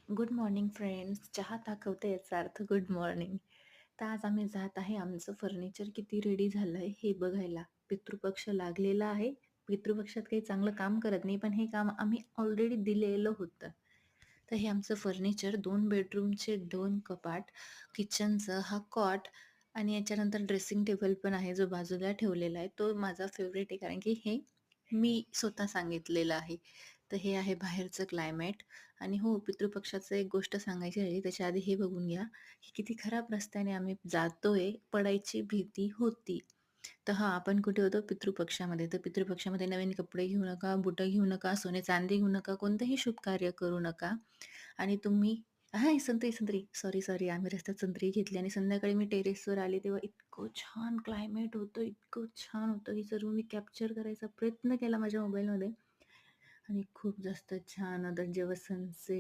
Good morning friends. चहा दाखवते याचा अर्थ गुड मॉर्निंग. तर आज आम्ही जात आहे आमचं फर्निचर किती रेडी झालंय हे बघायला. पितृपक्ष लागलेला आहे. पितृपक्षात काही चांगलं काम करत नाही, पण हे काम आम्ही ऑलरेडी दिलेलं होतं. तर हे आमचं फर्निचर 2 बेडरूमचे 2 कपाट, किचनचं हा कॉट आणि याच्यानंतर ड्रेसिंग टेबल पण आहे जो बाजूला ठेवलेला आहे. तो माझा फेव्हरेट आहे कारण की हे मी स्वतः सांगितलेलं आहे. तर हे आहे बाहेरचं क्लायमेट आणि हो, पितृपक्षाचं एक गोष्ट सांगायची राहिली त्याच्या आधी हे बघून घ्या, की किती खराब रस्त्याने आम्ही जातोय, पडायची भीती होती. तर हां, आपण कुठे होतो पितृपक्षामध्ये. तर पितृपक्षामध्ये नवीन कपडे घेऊ नका, बुटं घेऊ नका, सोने-चांदी घेऊ नका, कोणतंही शुभ कार्य करू नका आणि तुम्ही हां, संत्री, संत्री. सॉरी, आम्ही रस्त्यात संत्री घेतली आणि संध्याकाळी मी टेरेसवर आले तेव्हा इतकं छान क्लायमेट होतं, इतकं छान होतं. ही सर्व मी कॅप्चर करायचा प्रयत्न केला माझ्या मोबाईलमध्ये आणि खूप जास्त छान होतं जेव्हा सनसेट